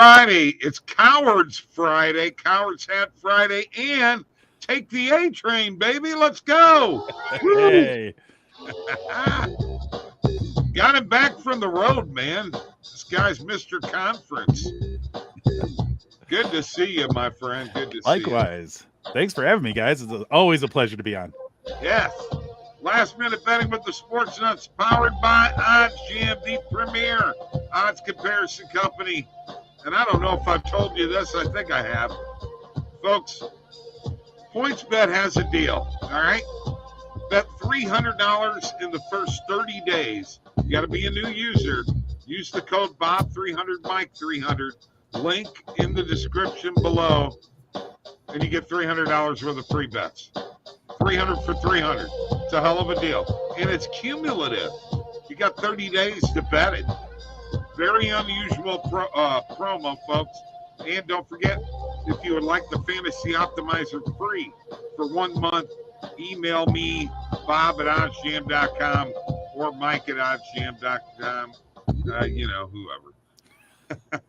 Friday. It's Cowards Friday, Cowards Hat Friday, and take the A train, baby. Let's go. Hey. Got him back from the road, man. This guy's Mr. Conference. Good to see you, my friend. Good to see you. Likewise. Thanks for having me, guys. It's always a pleasure to be on. Yes. Last minute betting with the Sports Nuts, powered by OddsJam, the premier odds comparison company. And I don't know if I've told you this. I think I have. Folks, PointsBet has a deal, all right? Bet $300 in the first 30 days. You got to be a new user. Use the code Bob300, Mike300. Link in the description below, and you get $300 worth of free bets. 300 for 300. It's a hell of a deal. And it's cumulative. You got 30 days to bet it. Very unusual promo, folks. And don't forget, if you would like the Fantasy Optimizer free for 1 month, email me, bob@oddsjam.com or mike@oddsjam.com. Whoever.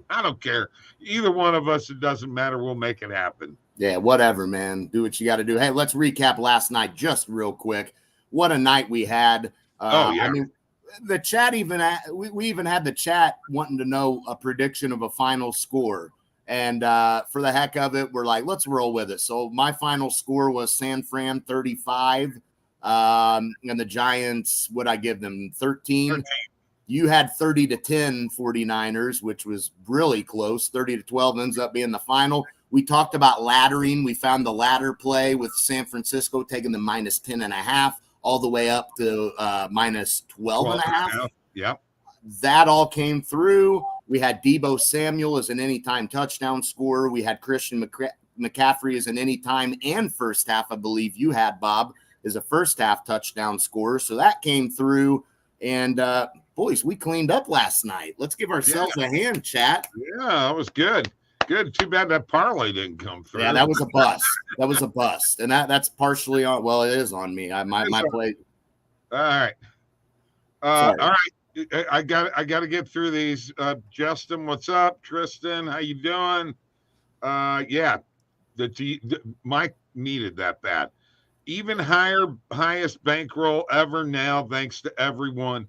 I don't care. Either one of us, it doesn't matter. We'll make it happen. Yeah, whatever, man. Do what you got to do. Hey, let's recap last night just real quick. What a night we had. I mean, the chat we even had the chat wanting to know a prediction of a final score. And for the heck of it, we're like, let's roll with it. So my final score was San Fran 35. And the Giants, what'd I give them? 13. You had 30-10 49ers, which was really close. 30-12 ends up being the final. We talked about laddering. We found the ladder play with San Francisco taking the minus 10.5 all the way up to minus 12.5. Yep. That all came through. We had Deebo Samuel as an anytime touchdown scorer. We had Christian McCaffrey as an anytime and first half, I believe you had, Bob, as a first half touchdown scorer. So that came through. And, boys, we cleaned up last night. Let's give ourselves a hand, chat. Yeah, that was good. Good. Too bad that parlay didn't come through. Yeah, that was a bust. That was a bust. And that's partially on – well, it is on me. My play. All right. All right. I got to get through these. Justin, what's up? Tristan, how you doing? Yeah. Mike needed that bad. Even highest bankroll ever now, thanks to everyone.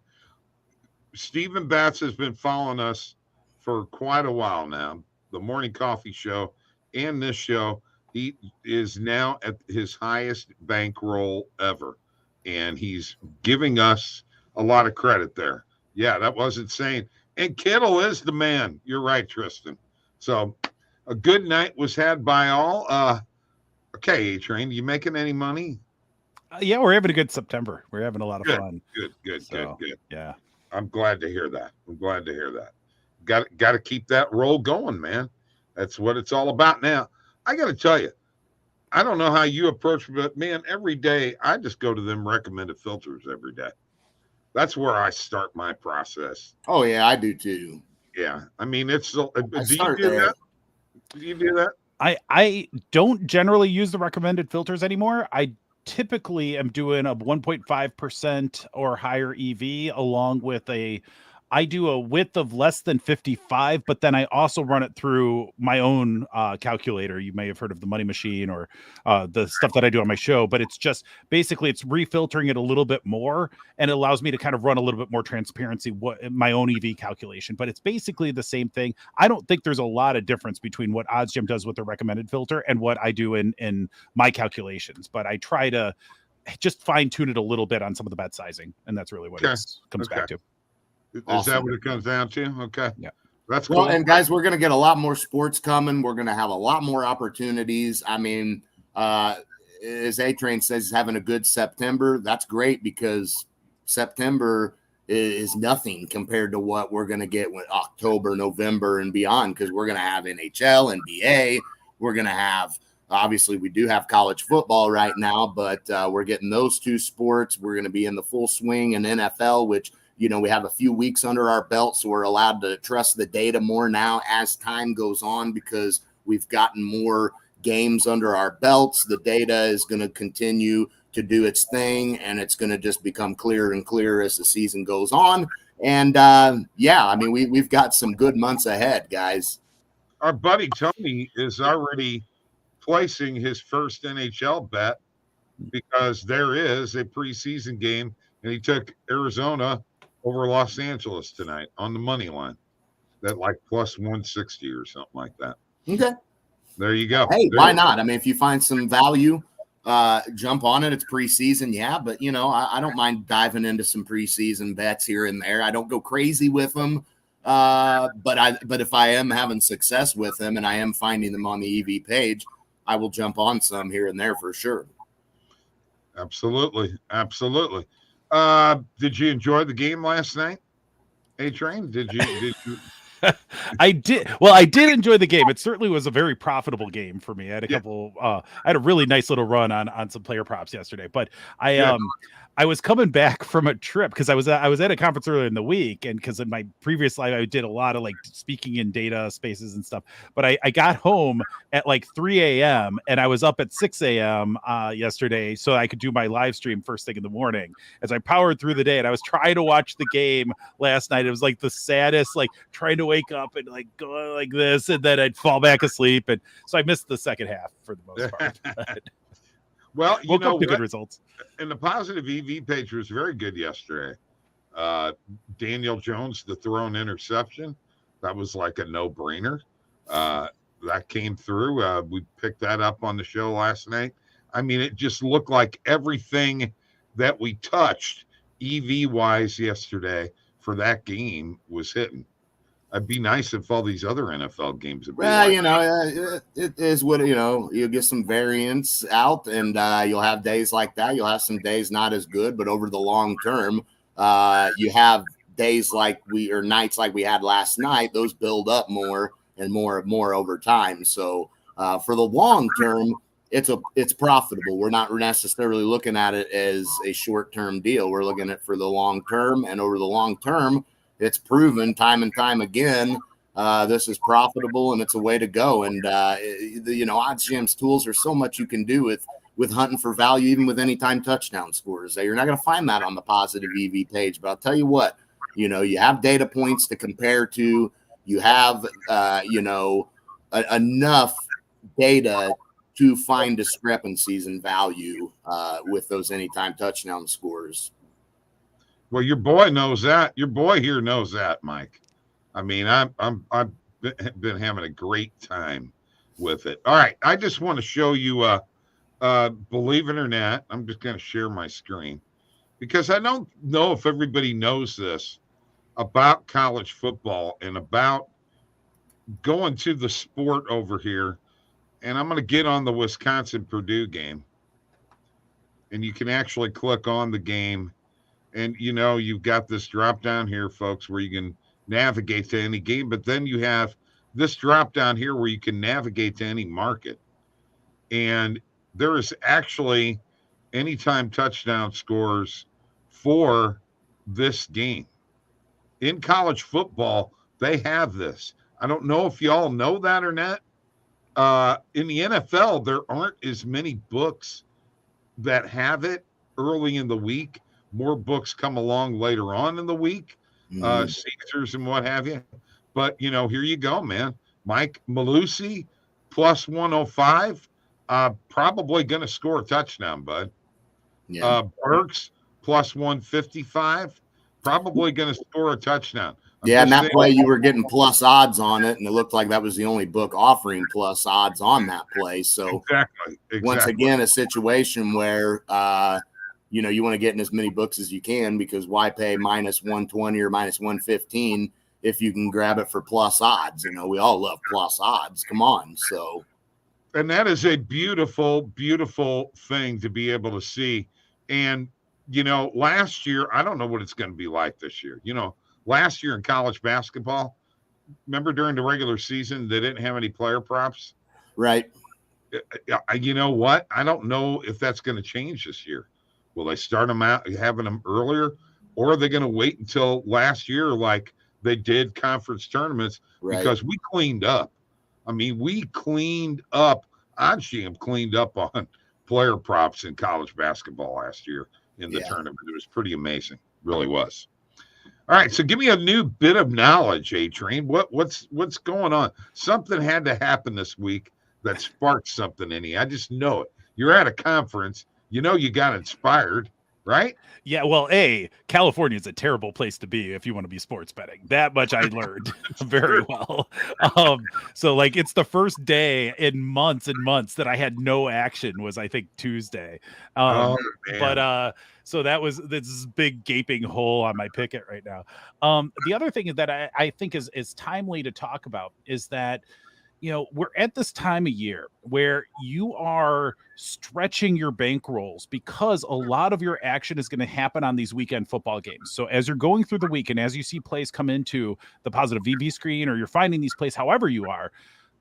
Stephen Batts has been following us for quite a while now, the Morning Coffee Show and this show. He is now at his highest bankroll ever, and he's giving us a lot of credit there. Yeah, that was insane. And Kittle is the man. You're right, Tristan. So a good night was had by all. Okay, A-Train, you making any money? Yeah, we're having a good September. We're having a lot of fun. Good. Yeah. I'm glad to hear that. Got to keep that roll going, man. That's what it's all about now. I got to tell you, I don't know how you approach it, but, man, every day I just go to them recommended filters every day. That's where I start my process. Oh, yeah, I do too. Yeah. I mean, do you do that? Do you do that? I don't generally use the recommended filters anymore. I typically am doing a 1.5% or higher EV along with I do a width of less than 55, but then I also run it through my own calculator. You may have heard of the Money Machine or the stuff that I do on my show, but it's just basically it's refiltering it a little bit more, and it allows me to kind of run a little bit more transparency, my own EV calculation. But it's basically the same thing. I don't think there's a lot of difference between what OddsJam does with the recommended filter and what I do in my calculations, but I try to just fine tune it a little bit on some of the bet sizing, and that's really what it comes back to. Is that what it comes down to? Okay. Yeah. That's cool. Well, and guys, we're going to get a lot more sports coming. We're going to have a lot more opportunities. I mean, as A-Train says, he's having a good September. That's great because September is nothing compared to what we're going to get with October, November, and beyond, because we're going to have NHL, NBA. We're going to have, obviously, we do have college football right now, but we're getting those two sports. We're going to be in the full swing in NFL, which – we have a few weeks under our belt, so we're allowed to trust the data more now as time goes on because we've gotten more games under our belts. The data is going to continue to do its thing, and it's going to just become clearer and clearer as the season goes on. And, I mean, we've got some good months ahead, guys. our buddy Tony is already placing his first NHL bet because there is a preseason game, and he took Arizona over Los Angeles tonight on the money line. That like plus 160 or something like that. Okay. There you go. Hey, why not? I mean, if you find some value, jump on it. It's preseason, yeah, but I don't mind diving into some preseason bets here and there. I don't go crazy with them, but if I am having success with them and I am finding them on the EV page, I will jump on some here and there for sure. Absolutely. Did you enjoy the game last night? A-Train? Did you? I did. Well, I did enjoy the game. It certainly was a very profitable game for me. I had a couple. I had a really nice little run on some player props yesterday. But I was coming back from a trip because I was at a conference earlier in the week, and because in my previous life I did a lot of like speaking in data spaces and stuff. But I got home at like 3 a.m. and I was up at 6 a.m. Yesterday so I could do my live stream first thing in the morning. As I powered through the day, and I was trying to watch the game last night. It was like the saddest, like trying to wake up and like go like this, and then I'd fall back asleep, and so I missed the second half for the most part. Well, you know, good results. And the positive EV page was very good yesterday. Daniel Jones, the thrown interception, that was like a no-brainer. That came through. We picked that up on the show last night. I mean, it just looked like everything that we touched EV-wise yesterday for that game was hitting. It'd be nice if all these other NFL games would be it is what, you'll get some variance out, and you'll have days like that. You'll have some days not as good, but over the long term, you have days nights like we had last night. Those build up more and more over time. So for the long term, it's profitable. We're not necessarily looking at it as a short-term deal. We're looking at it for the long term, and over the long term, it's proven time and time again, this is profitable and it's a way to go. And, OddsJam's tools are so much you can do with hunting for value, even with anytime touchdown scores. You're not going to find that on the positive EV page, but I'll tell you what, you have data points to compare to, you have, enough data to find discrepancies in value with those anytime touchdown scores. Well, your boy knows that. Your boy here knows that, Mike. I mean, I've been having a great time with it. All right, I just want to show you. Believe it or not, I'm just going to share my screen because I don't know if everybody knows this about college football and about going to the sport over here. And I'm going to get on the Wisconsin-Purdue game, and you can actually click on the game. And, you've got this drop down here, folks, where you can navigate to any game. But then you have this drop down here where you can navigate to any market. And there is actually anytime touchdown scores for this game. In college football, they have this. I don't know if you all know that or not. In the NFL, there aren't as many books that have it early in the week. More books come along later on in the week, Caesars and what have you. But, here you go, man. Mike Malusi, plus 105, probably going to score a touchdown, bud. Yeah. Burks, plus 155, probably going to score a touchdown. And that play, you were getting plus odds on it, and it looked like that was the only book offering plus odds on that play. So, exactly. Once again, a situation where you want to get in as many books as you can, because why pay minus 120 or minus 115 if you can grab it for plus odds? We all love plus odds. Come on. So, and that is a beautiful, beautiful thing to be able to see. And, last year, I don't know what it's going to be like this year. Last year in college basketball, remember during the regular season, they didn't have any player props. Right. You know what? I don't know if that's going to change this year. Will they start them out having them earlier, or are they going to wait until last year like they did conference tournaments? Right. Because we cleaned up. I mean, OddsJam cleaned up on player props in college basketball last year in the tournament. It was pretty amazing. Really was. All right, so give me a new bit of knowledge, A-Train. What's going on? Something had to happen this week that sparked something in you. I just know it. You're at a conference. You know you got inspired, right? Yeah, well, California is a terrible place to be if you want to be sports betting. That much I learned very well. So like it's the first day in months and months that I had no action was I think Tuesday. Oh man. But so that was this big gaping hole on my picket right now. The other thing that I think is timely to talk about is that we're at this time of year where you are stretching your bankrolls because a lot of your action is going to happen on these weekend football games. So as you're going through the week and as you see plays come into the positive VV screen or you're finding these plays however you are,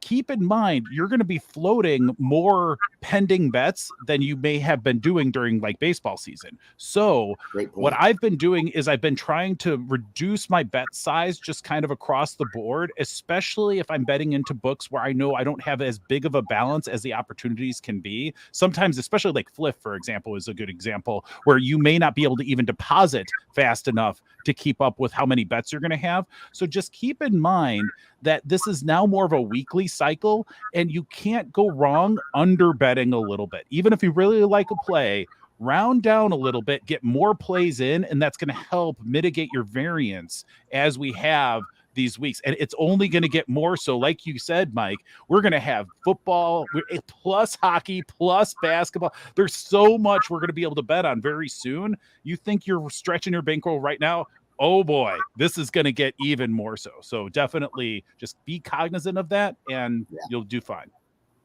keep in mind you're going to be floating more pending bets than you may have been doing during like baseball season. So what I've been doing is I've been trying to reduce my bet size just kind of across the board, especially if I'm betting into books where I know I don't have as big of a balance as the opportunities can be. Sometimes, especially like Fliff, for example, is a good example where you may not be able to even deposit fast enough to keep up with how many bets you're going to have. So just keep in mind that this is now more of a weekly cycle and you can't go wrong under betting a little bit. Even if you really like a play, round down a little bit, get more plays in, and that's going to help mitigate your variance as we have these weeks. And it's only going to get more so. Like you said, Mike, we're going to have football plus hockey plus basketball. There's so much we're going to be able to bet on very soon. You think you're stretching your bankroll right now? Oh boy, this is going to get even more so. So definitely just be cognizant of that and you'll do fine.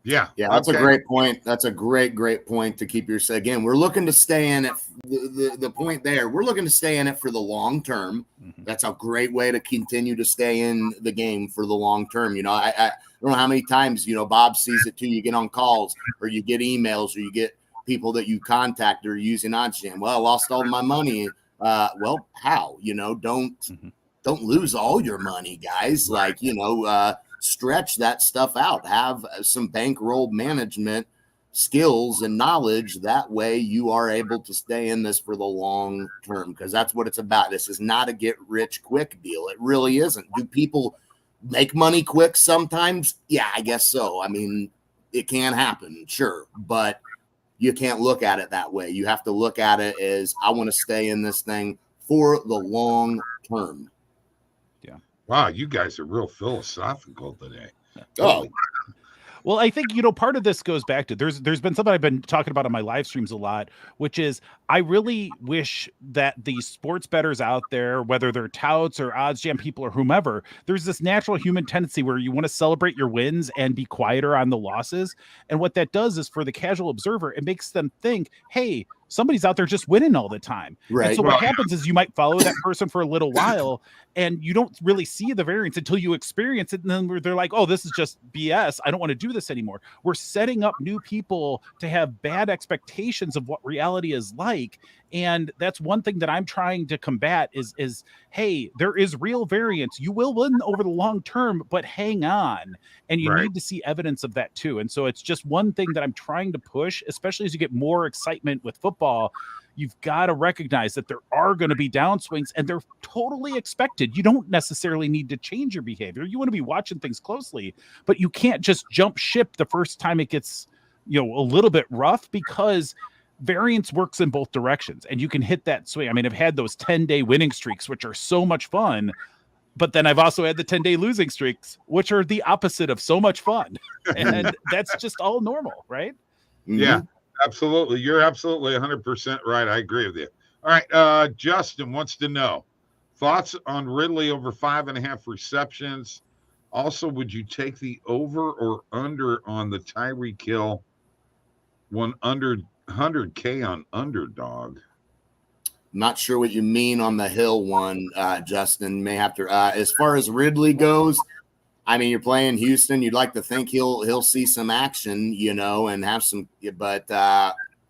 Yeah. That's a great point. That's a great point to keep your, again, we're looking to stay in it. The point there, we're looking to stay in it for the long term. Mm-hmm. That's a great way to continue to stay in the game for the long term. I don't know how many times, Bob sees it too. You get on calls or you get emails or you get people that you contact or using OddsJam. Well, I lost all my money. Well, how? Don't lose all your money, guys. Like, stretch that stuff out. Have some bankroll management skills and knowledge. That way you are able to stay in this for the long term, because that's what it's about. This is not a get rich quick deal. It really isn't. Do people make money quick sometimes? Yeah, I guess so. I mean, it can happen, sure, but you can't look at it that way. You have to look at it as, I want to stay in this thing for the long term. Yeah. Wow, you guys are real philosophical today. Oh, well, I think, part of this goes back to there's been something I've been talking about on my live streams a lot, which is I really wish that the sports bettors out there, whether they're touts or OddsJam people or whomever, there's this natural human tendency where you want to celebrate your wins and be quieter on the losses. And what that does is, for the casual observer, it makes them think, hey, somebody's out there just winning all the time. Right. And so what happens is you might follow that person for a little while and you don't really see the variance until you experience it. And then they're like, oh, this is just BS. I don't want to do this anymore. We're setting up new people to have bad expectations of what reality is like. And that's one thing that I'm trying to combat is, hey, there is real variance. You will win over the long term, but hang on. And you need to see evidence of that too. And so it's just one thing that I'm trying to push, especially as you get more excitement with football. You've got to recognize that there are going to be downswings and they're totally expected. You don't necessarily need to change your behavior. You want to be watching things closely, but you can't just jump ship the first time it gets, a little bit rough, because variance works in both directions and you can hit that swing. I mean, I've had those 10-day winning streaks, which are so much fun, but then I've also had the 10-day losing streaks, which are the opposite of so much fun. And that's just all normal, right? Yeah, absolutely. You're absolutely 100% right. I agree with you. All right. Justin wants to know thoughts on Ridley over 5.5 receptions. Also, would you take the over or under on the Tyreek Hill 100K on underdog? Not sure what you mean on the Hill one, Justin. May have to. As far as Ridley goes, I mean, you're playing Houston. You'd like to think he'll see some action, and have some. But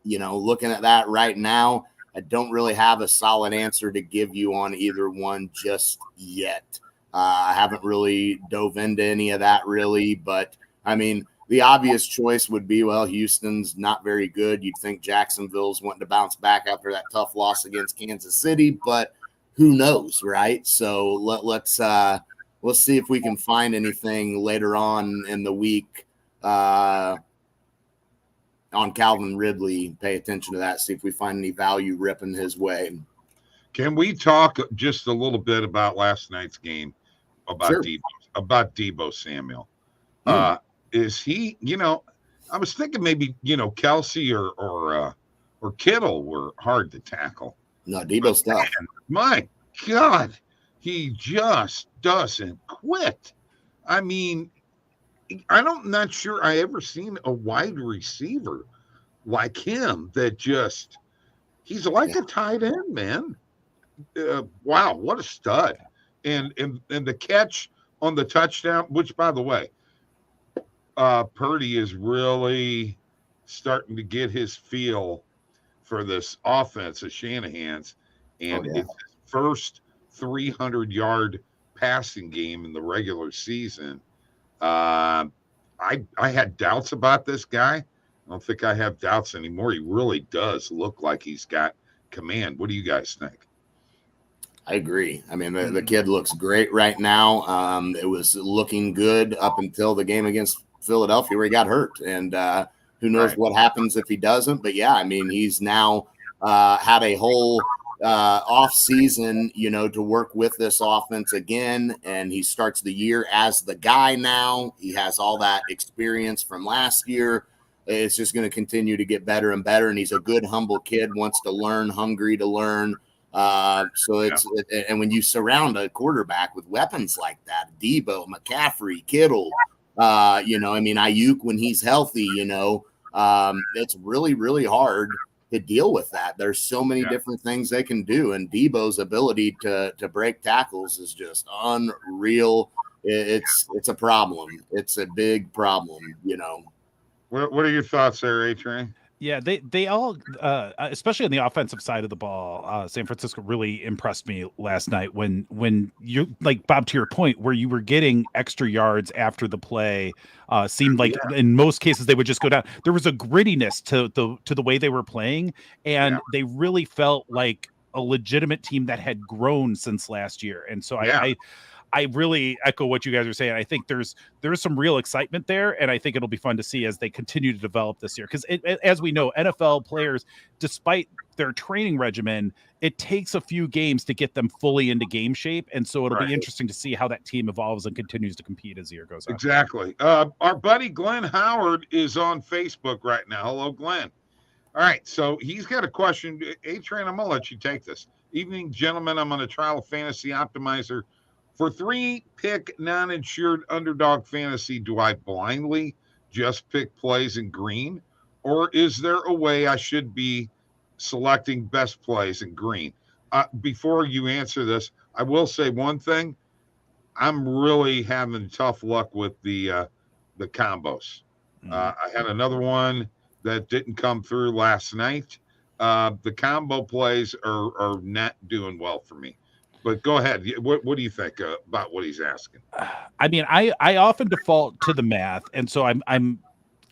looking at that right now, I don't really have a solid answer to give you on either one just yet. I haven't really dove into any of that really, but I mean, the obvious choice would be, well, Houston's not very good. You'd think Jacksonville's wanting to bounce back after that tough loss against Kansas City, but who knows, right? So let's see if we can find anything later on in the week on Calvin Ridley. Pay attention to that. See if we find any value ripping his way. Can we talk just a little bit about last night's game about Sure. Deebo Samuel? Is he? I was thinking maybe Kelsey or Kittle were hard to tackle. No, Deebo's tough. My God, he just doesn't quit. I mean, I'm not sure I ever seen a wide receiver like him that he's like a tight end, man. Wow, what a stud. And the catch on the touchdown, which, by the way, Purdy is really starting to get his feel for this offense of Shanahan's, and it's his first 300-yard passing game in the regular season. I had doubts about this guy. I don't think I have doubts anymore. He really does look like he's got command. What do you guys think? I agree. I mean, the kid looks great right now. It was looking good up until the game against Philadelphia where he got hurt, and who knows what happens if he doesn't. But yeah, I mean, he's now had a whole off season, to work with this offense again, and he starts the year as the guy now. He has all that experience from last year. It's just going to continue to get better and better, and he's a good, humble kid, wants to learn, hungry to learn. And when you surround a quarterback with weapons like that, Deebo, McCaffrey, Kittle, Ayuk when he's healthy, it's really, really hard to deal with that. There's so many different things they can do, and Deebo's ability to break tackles is just unreal. It's a problem. It's a big problem, What are your thoughts there, A-Train? Yeah, they all, especially on the offensive side of the ball, San Francisco really impressed me last night when you, like Bob, to your point, where you were getting extra yards after the play, seemed like in most cases they would just go down. There was a grittiness to the way they were playing, and they really felt like a legitimate team that had grown since last year. And so I really echo what you guys are saying. I think there's some real excitement there, and I think it'll be fun to see as they continue to develop this year. Because as we know, NFL players, despite their training regimen, it takes a few games to get them fully into game shape, and so it'll be interesting to see how that team evolves and continues to compete as the year goes on. Exactly. Our buddy Glenn Howard is on Facebook right now. Hello, Glenn. All right, so he's got a question. A-Train, I'm going to let you take this. Evening, gentlemen. I'm on a trial of Fantasy Optimizer. For 3-pick non-insured underdog fantasy, do I blindly just pick plays in green? Or is there a way I should be selecting best plays in green? Before you answer this, I will say one thing. I'm really having tough luck with the combos. I had another one that didn't come through last night. The combo plays are not doing well for me. But go ahead. What do you think about what he's asking? I mean, I often default to the math, and so I'm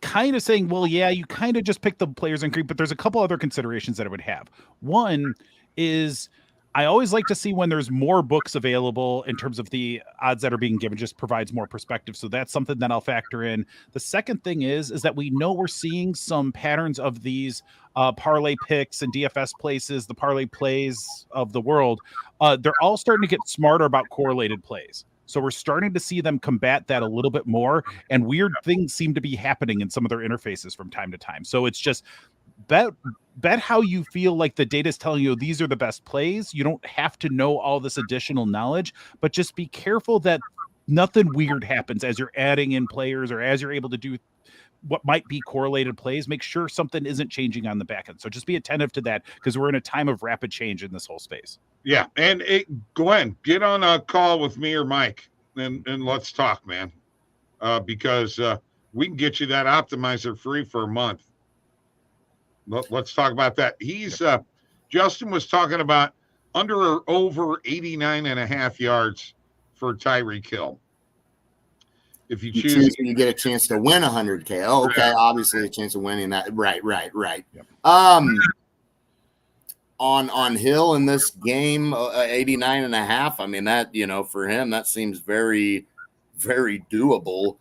kind of saying, well, yeah, you kind of just pick the players in green, but there's a couple other considerations that I would have. One is I always like to see when there's more books available in terms of the odds that are being given, just provides more perspective. So that's something that I'll factor in. The second thing is that we know we're seeing some patterns of these parlay picks and DFS places, the parlay plays of the world. They're all starting to get smarter about correlated plays. So we're starting to see them combat that a little bit more, and weird things seem to be happening in some of their interfaces from time to time. So it's just bet how you feel like the data is telling you these are the best plays. You don't have to know all this additional knowledge, but just be careful that nothing weird happens as you're adding in players or as you're able to do what might be correlated plays. Make sure something isn't changing on the back end. So just be attentive to that, because we're in a time of rapid change in this whole space. Yeah. And Glenn, get on a call with me or Mike and let's talk, man. Because we can get you that optimizer free for a month. Let's talk about that. Justin was talking about under or over 89.5 yards for Tyreek Hill. If you choose, you get a chance to win 100K. Oh, okay. Obviously a chance of winning that. Right. Yep. on Hill in this game, 89.5. I mean, that, for him, that seems very, very doable.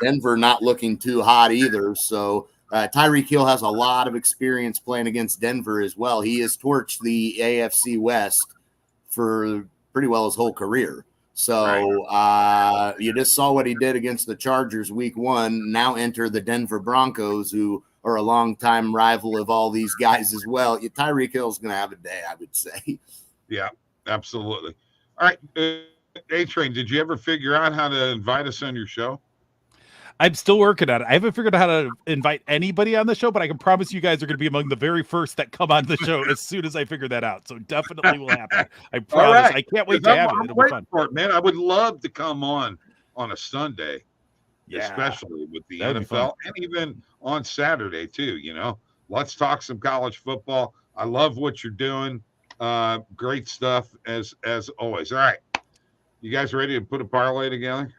Denver not looking too hot either. So Tyreek Hill has a lot of experience playing against Denver as well. He has torched the AFC West for pretty well his whole career. So you just saw what he did against the Chargers week 1. Now enter the Denver Broncos, who are a longtime rival of all these guys as well. Tyreek Hill's going to have a day, I would say. Yeah, absolutely. All right. A-Train, did you ever figure out how to invite us on your show? I'm still working on it. I haven't figured out how to invite anybody on the show, but I can promise you guys are going to be among the very first that come on the show as soon as I figure that out. So definitely will happen. I promise. Right. I can't wait to have it. It'll be fun. For it, man. I would love to come on a Sunday, especially with the NFL, and even on Saturday too. Let's talk some college football. I love what you're doing. Great stuff as always. All right, you guys ready to put a parlay together?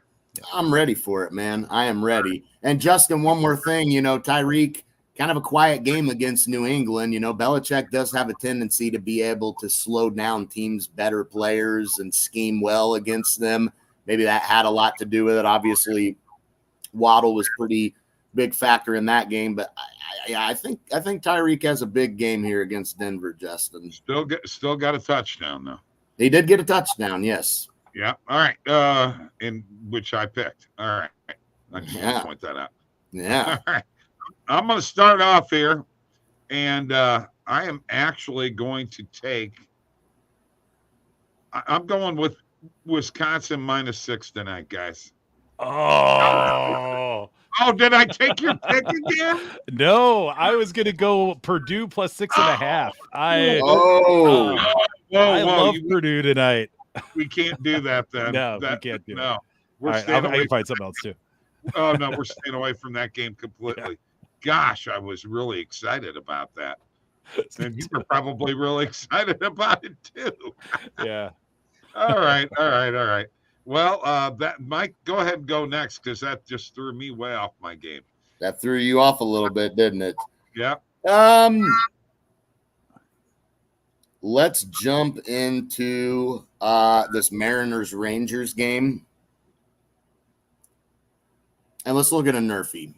I'm ready for it, man. I am ready. And Justin, one more thing, Tyreek, kind of a quiet game against New England. Belichick does have a tendency to be able to slow down teams' better players and scheme well against them. Maybe that had a lot to do with it. Obviously, Waddle was pretty big factor in that game, but I think Tyreek has a big game here against Denver, Justin. Still got a touchdown, though. He did get a touchdown, yes. Yeah. All right. In which I picked. All right. I just want to point that out. Yeah. All right. I'm going to start off here, and I am actually going to take. I'm going with Wisconsin -6 tonight, guys. Oh, did I take your pick again? No, I was going to go Purdue +6.5. I love Purdue tonight. We can't do that then. No, we can't do it. No. We're right, I can find something else too. Oh, no, we're staying away from that game completely. Yeah. Gosh, I was really excited about that. And you were probably really excited about it too. Yeah. All right. Well, Mike, go ahead and go next because that just threw me way off my game. That threw you off a little bit, didn't it? Yeah. Let's jump into this Mariners-Rangers game. And let's look at a Nerfie.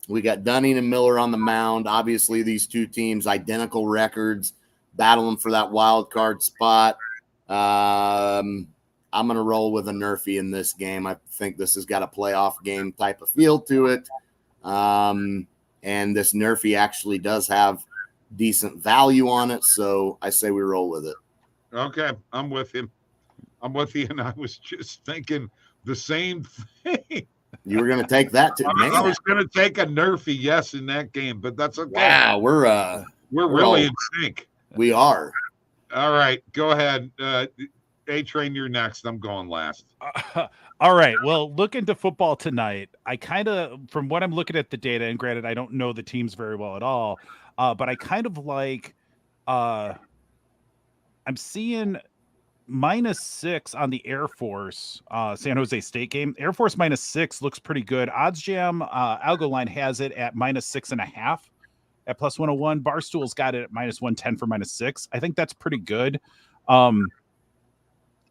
We got Dunning and Miller on the mound. Obviously, these two teams, identical records, battling for that wild card spot. I'm going to roll with a Nerfie in this game. I think this has got a playoff game type of feel to it. And this Nerfie actually does have decent value on it, so I say we roll with it. Okay, I'm with him. And I was just thinking the same thing. You were going to take that too. I was going to take a Nerfie, yes, in that game, but that's okay. Wow, we're really in sync. We are. All right, go ahead. A-Train, you're next. I'm going last. All right. Well, look into football tonight. I kind of, from what I'm looking at the data, and granted, I don't know the teams very well at all, but I kind of like, I'm seeing -6 on the Air Force San Jose State game. Air Force -6 looks pretty good. OddsJam Algo line has it at -6.5 at +101. Barstool's got it at -110 for -6. I think that's pretty good.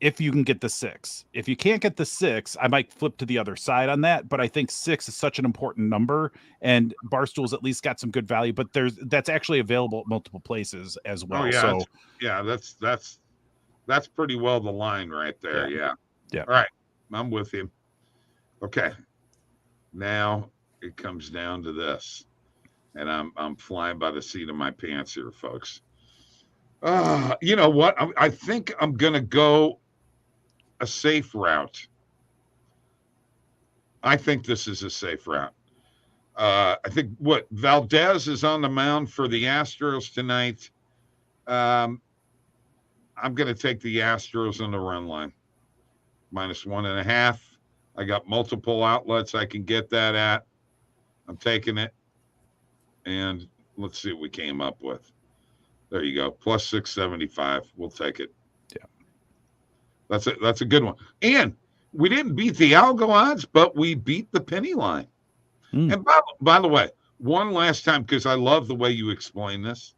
If you can get the 6. If you can't get the 6, I might flip to the other side on that. But I think 6 is such an important number, and Barstool's at least got some good value. But that's actually available at multiple places as well. Oh, yeah. So that's pretty well the line right there. Yeah. All right, I'm with him. Okay, now it comes down to this, and I'm flying by the seat of my pants here, folks. You know what? I think I'm gonna go a safe route. I think this is a safe route. I think Valdez is on the mound for the Astros tonight. I'm going to take the Astros on the run line. -1.5. I got multiple outlets I can get that at. I'm taking it. And let's see what we came up with. There you go. +675. We'll take it. That's a good one. And we didn't beat the algo odds, but we beat the penny line. And by the way, one last time, because I love the way you explain this.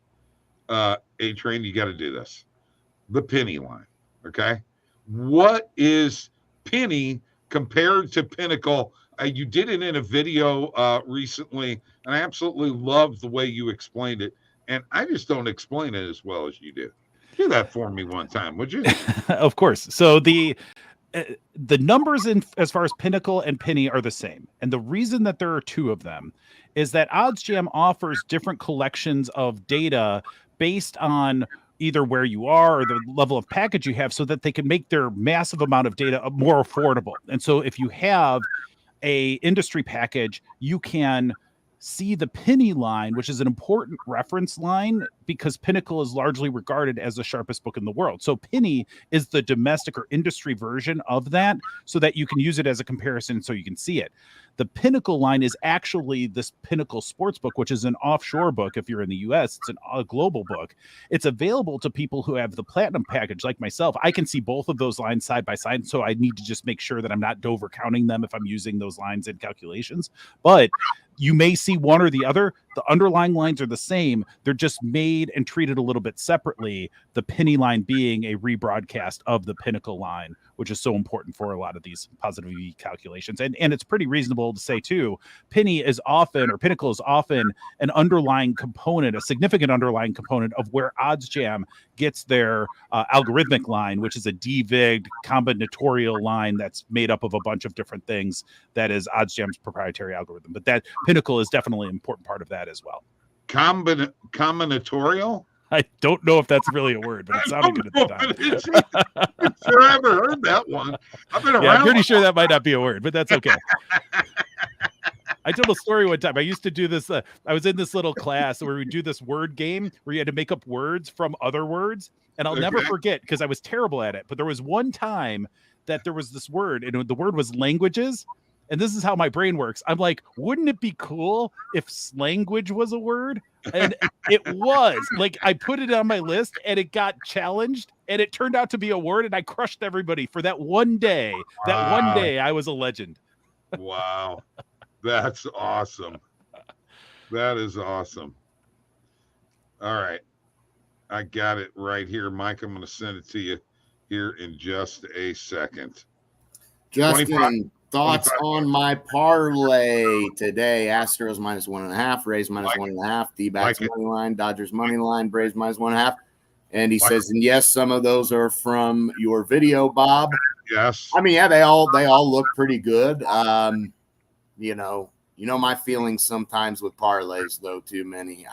A-Train, you got to do this. The penny line, okay? What is penny compared to Pinnacle? You did it in a video recently, and I absolutely love the way you explained it. And I just don't explain it as well as you do. Do that for me one time, would you? Of course. So the numbers in as far as Pinnacle and Penny are the same. And the reason that there are two of them is that OddsJam offers different collections of data based on either where you are or the level of package you have, so that they can make their massive amount of data more affordable. And so if you have a industry package, you can see the penny line, which is an important reference line because Pinnacle is largely regarded as the sharpest book in the world. So penny is the domestic or industry version of that, so that you can use it as a comparison so you can see it. The Pinnacle line is actually this Pinnacle sports book, which is an offshore book. If you're in the US, it's a global book. It's available to people who have the platinum package like myself. I can see both of those lines side by side, so I need to just make sure that I'm not Dover counting them if I'm using those lines in calculations. But you may see one or the other. The underlying lines are the same. They're just made and treated a little bit separately. The penny line being a rebroadcast of the Pinnacle line, which is so important for a lot of these positive EV calculations. And it's pretty reasonable to say too, penny is often, or Pinnacle is often, an underlying component, a significant underlying component of where OddsJam gets their algorithmic line, which is a DVIG combinatorial line that's made up of a bunch of different things. That is OddsJam's proprietary algorithm. But that Pinnacle is definitely an important part of that as well. Combinatorial? I don't know if that's really a word, but it sounded good at the time. I'm sure I haven't heard that one. I've been around. Yeah, I'm pretty sure that might not be a word, but that's okay. I told a story one time. I used to do this. I was in this little class where we do this word game where you had to make up words from other words. And I'll never forget, because I was terrible at it. But there was one time that there was this word, and the word was languages. And this is how my brain works. I'm like, wouldn't it be cool if slanguage was a word? And it was. Like, I put it on my list and it got challenged and it turned out to be a word, and I crushed everybody for that one day. Wow. That one day I was a legend. Wow. That's awesome. That is awesome. All right. I got it right here, Mike. I'm going to send it to you here in just a second. Justin, thoughts on my parlay today? Astros -1.5, Rays -1.5, D-backs money line, Dodgers money line, Braves -1.5. And he says, and yes, some of those are from your video, Bob. Yes. I mean, yeah, they all look pretty good. You know my feelings sometimes with parlays, though, too many.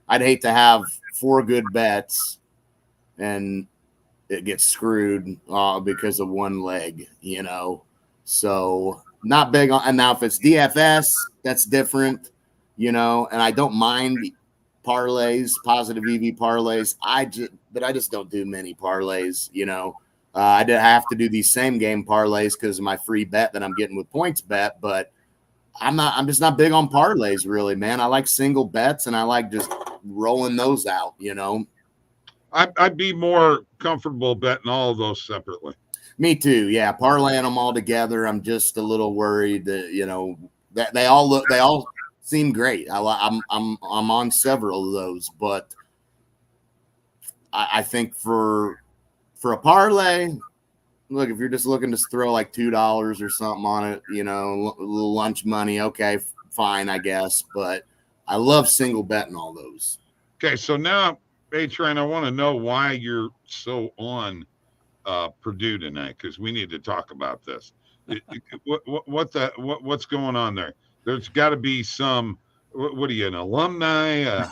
I'd hate to have 4 good bets and it gets screwed because of one leg, So not big on. And now if it's DFS, that's different, and I don't mind parlays, positive EV parlays. I just don't do many parlays, I did have to do these same game parlays because of my free bet that I'm getting with PointsBet, but I'm just not big on parlays, really, man. I like single bets and I like just rolling those out, I'd be more comfortable betting all of those separately. Me too. Yeah. Parlaying them all together. I'm just a little worried that, that they all seem great. I'm on several of those, but I think for a parlay, look, if you're just looking to throw like $2 or something on it, a little lunch money, okay, fine, I guess. But I love single betting all those. Okay, so now, A-Train, I want to know why you're so on Purdue tonight, because we need to talk about this. What's going on there? There's got to be some. What are you, an alumni?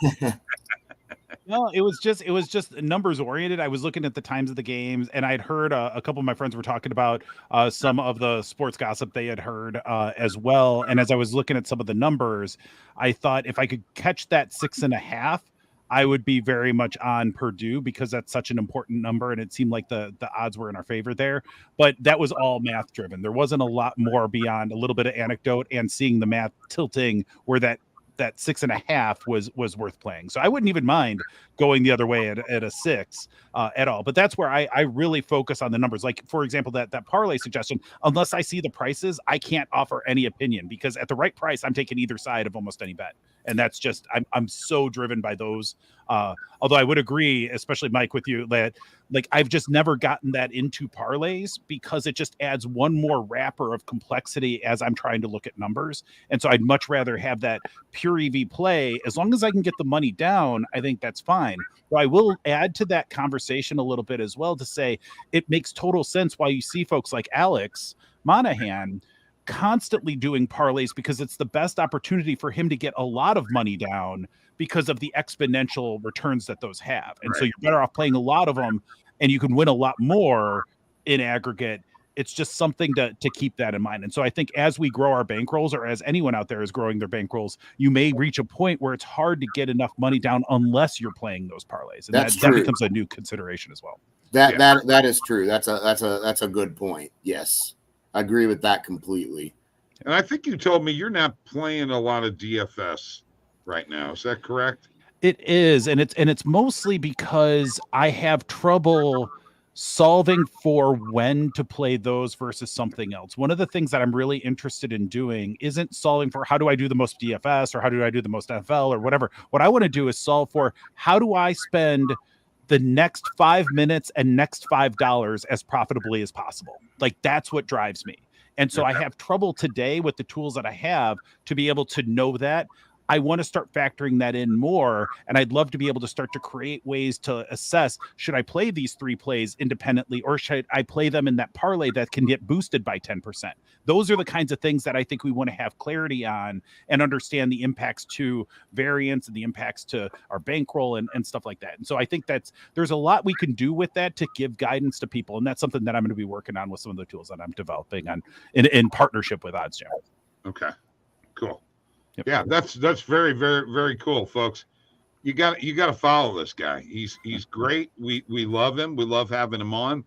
No, it was just numbers oriented. I was looking at the times of the games, and I'd heard a couple of my friends were talking about some of the sports gossip they had heard as well. And as I was looking at some of the numbers, I thought if I could catch that 6.5, I would be very much on Purdue, because that's such an important number, and it seemed like the odds were in our favor there. But that was all math driven. There wasn't a lot more beyond a little bit of anecdote and seeing the math tilting where that 6.5 was worth playing. So I wouldn't even mind going the other way at a 6 at all. But that's where I really focus on the numbers. Like, for example, that parlay suggestion, unless I see the prices, I can't offer any opinion, because at the right price, I'm taking either side of almost any bet. And that's just, I'm so driven by those. Although I would agree, especially Mike, with you, that like I've just never gotten that into parlays because it just adds one more wrapper of complexity as I'm trying to look at numbers. And so I'd much rather have that pure EV play. As long as I can get the money down, I think that's fine. But I will add to that conversation a little bit as well to say it makes total sense why you see folks like Alex Monahan constantly doing parlays, because it's the best opportunity for him to get a lot of money down because of the exponential returns that those have. And so you're better off playing a lot of them and you can win a lot more in aggregate. It's just something to keep that in mind. And so I think as we grow our bankrolls, or as anyone out there is growing their bankrolls, you may reach a point where it's hard to get enough money down unless you're playing those parlays. And that becomes a new consideration as well. That is true. That's a good point. Yes. I agree with that completely. And I think you told me you're not playing a lot of DFS right now. Is that correct? It is, and it's mostly because I have trouble solving for when to play those versus something else. One of the things that I'm really interested in doing isn't solving for how do I do the most DFS or how do I do the most NFL or whatever. What I want to do is solve for how do I spend the next 5 minutes and next $5 as profitably as possible. Like that's what drives me. And so I have trouble today with the tools that I have to be able to know that. I want to start factoring that in more. And I'd love to be able to start to create ways to assess, should I play these 3 plays independently, or should I play them in that parlay that can get boosted by 10%? Those are the kinds of things that I think we want to have clarity on and understand the impacts to variance and the impacts to our bankroll and stuff like that. And so I think there's a lot we can do with that to give guidance to people. And that's something that I'm going to be working on with some of the tools that I'm developing in partnership with OddsJam. Okay, cool. Yep. Yeah, that's very, very, very cool, folks. You got to follow this guy. He's great. We love him. We love having him on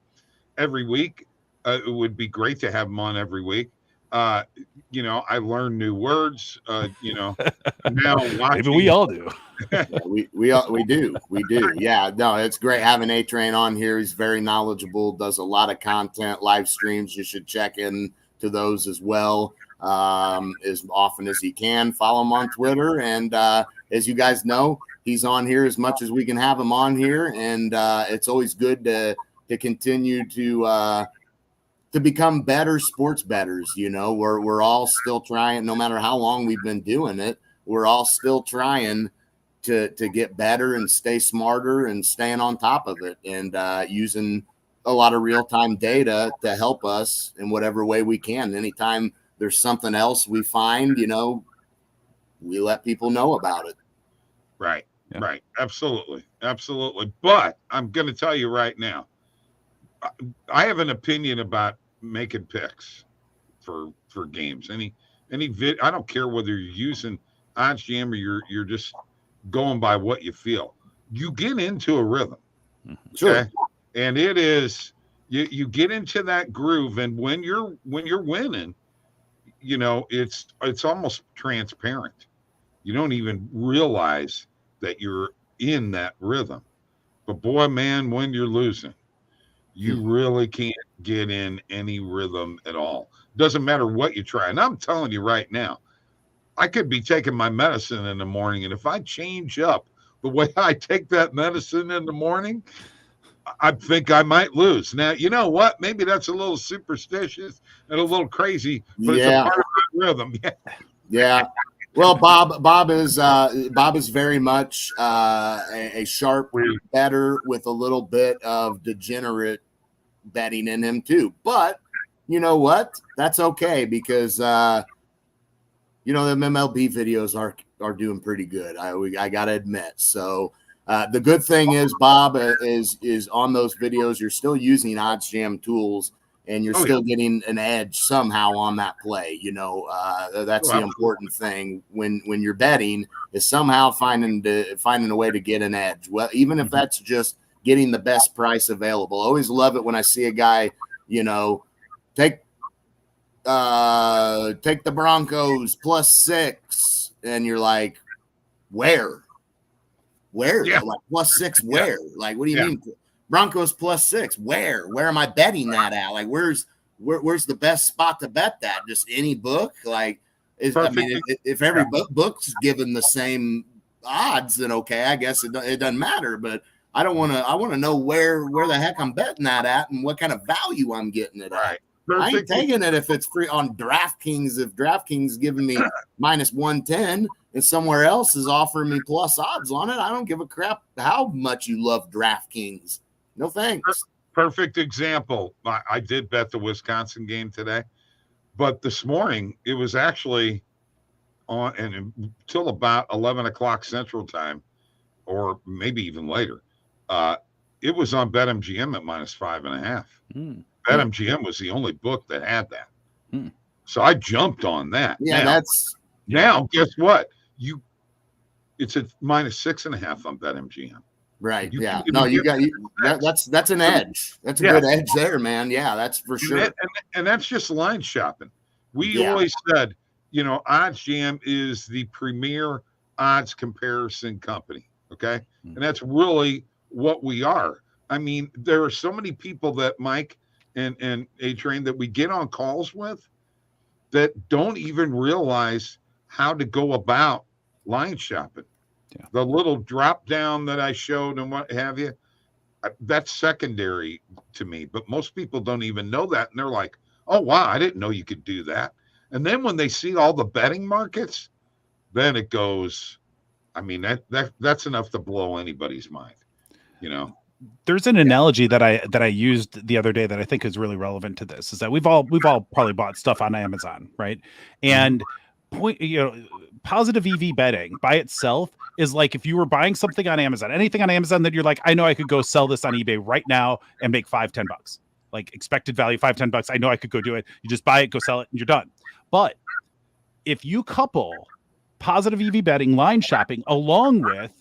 every week. It would be great to have him on every week. I learn new words. Now watching, maybe we all do. we do. Yeah, no, it's great having A-Train on here. He's very knowledgeable. Does a lot of content, live streams. You should check in to those as well. As often as he can. Follow him on Twitter, and as you guys know, he's on here as much as we can have him on here, and it's always good to continue to become better sports bettors. We're all still trying, no matter how long we've been doing it, we're all still trying to get better and stay smarter and staying on top of it, and using a lot of real-time data to help us in whatever way we can. Anytime there's something else we find, we let people know about it. Right. Yeah. Right. Absolutely. But I'm going to tell you right now, I have an opinion about making picks for games. I don't care whether you're using OddsJam or you're just going by what you feel. You get into a rhythm. Sure. Okay? And it is, you get into that groove, and when you're winning, it's almost transparent. You don't even realize that you're in that rhythm. But boy, man, when you're losing, you really can't get in any rhythm at all. Doesn't matter what you try. And I'm telling you right now, I could be taking my medicine in the morning, and if I change up the way I take that medicine in the morning, I think I might lose. Now, you know what? Maybe that's a little superstitious and a little crazy, but it's a part of the rhythm. Yeah. Well, Bob is very much a sharp bettor with a little bit of degenerate betting in him too. But you know what? That's okay, because the MLB videos are doing pretty good. I gotta admit. So. The good thing is, Bob, is on those videos, you're still using OddsJam tools, and you're still getting an edge somehow on that play. That's the important thing when you're betting, is somehow finding a way to get an edge. Well, even if that's just getting the best price available. I always love it when I see a guy, take the Broncos +6, and you're like, where? Yeah. Like +6, where? Yeah. Like, what do you mean? Broncos +6, where? Where am I betting that at? Like, where's the best spot to bet that? Just any book? Like, If every book's given the same odds, then okay, I guess it doesn't matter. But I want to know where the heck I'm betting that at and what kind of value I'm getting it at. I ain't taking it if it's free on DraftKings. If DraftKings giving me minus 110 and somewhere else is offering me plus odds on it, I don't give a crap how much you love DraftKings. No thanks. Perfect example. I did bet the Wisconsin game today, but this morning it was actually on and until about 11 o'clock Central Time, or maybe even later. It was on BetMGM at minus 5.5. BetMGM was the only book that had that. So I jumped on that. Yeah, now guess what? It's at minus 6.5 on BetMGM. Right. That's an edge. That's a good edge there, man. Yeah, that's for sure. And that's just line shopping. We always said, OddsJam is the premier odds comparison company. Okay. And that's really what we are. I mean, there are so many people that Mike and A-Train that we get on calls with that don't even realize how to go about line shopping. Yeah. The little drop down that I showed and what have you, that's secondary to me. But most people don't even know that. And they're like, oh, wow, I didn't know you could do that. And then when they see all the betting markets, then it goes, I mean, that's enough to blow anybody's mind, There's an analogy that I used the other day that I think is really relevant to this, is that we've all probably bought stuff on Amazon, right? And positive EV betting by itself is like if you were buying something on Amazon, anything on Amazon that you're like, I know I could go sell this on eBay right now and make $5-10, like expected value $5-10. I know I could go do it. You just buy it, go sell it, and you're done. But if you couple positive EV betting, line shopping, along with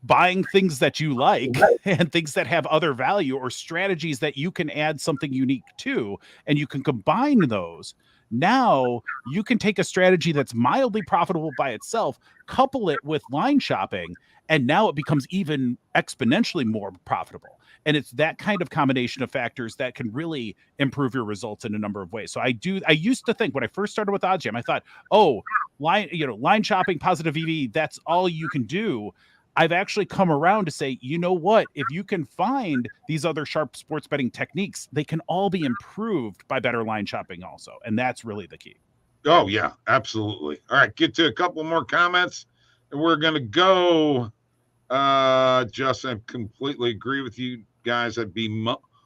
buying things that you like and things that have other value or strategies that you can add something unique to, and you can combine those, now you can take a strategy that's mildly profitable by itself, couple it with line shopping, and now it becomes even exponentially more profitable. And it's that kind of combination of factors that can really improve your results in a number of ways. So I used to think when I first started with OddsJam, I thought, line shopping, positive EV, that's all you can do. I've actually come around to say, you know what? If you can find these other sharp sports betting techniques, they can all be improved by better line shopping also. And that's really the key. Oh, yeah, absolutely. All right, get to a couple more comments. And we're going to go, Justin, I completely agree with you guys. I'd be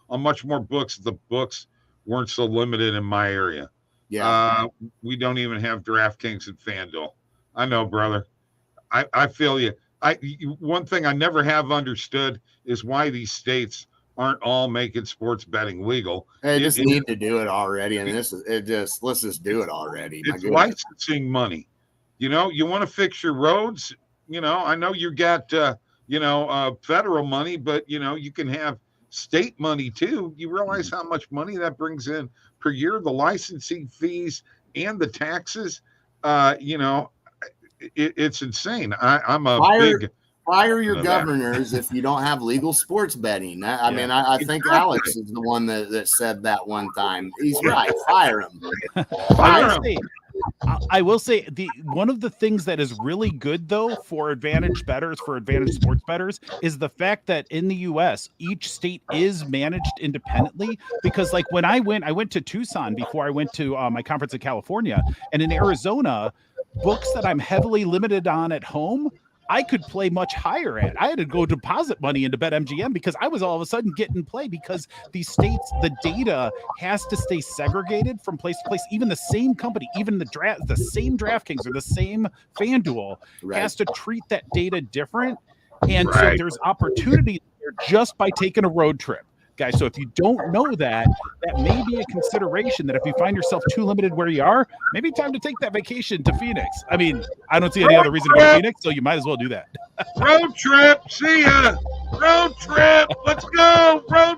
on much more books if the books weren't so limited in my area. Yeah. We don't even have DraftKings and FanDuel. I know, brother. I feel you. One thing I never have understood is why these states aren't all making sports betting legal. They just need to do it already. I mean, let's just do it already. It's licensing money. You want to fix your roads. I know you got, federal money, but you can have state money too. You realize how much money that brings in per year, the licensing fees and the taxes, it's insane. I'm a fire your governors if you don't have legal sports betting. I mean, I think Alex is the one that said that one time. He's right. Fire him. I will say one of the things that is really good though for advantage sports bettors is the fact that in the US each state is managed independently, because like when I went to Tucson before I went to my conference in California, and in Arizona, books that I'm heavily limited on at home, I could play much higher at. I had to go deposit money into BetMGM because I was all of a sudden getting play, because these states, the data has to stay segregated from place to place. Even the same company, even the same DraftKings or the same FanDuel has to treat that data different. And so there's opportunity there just by taking a road trip. Guys, so if you don't know that may be a consideration, that if you find yourself too limited where you are, maybe time to take that vacation to Phoenix. I mean, I don't see any other reason to go to Phoenix, so you might as well do that. Road trip. See ya. Road trip. Let's go. Road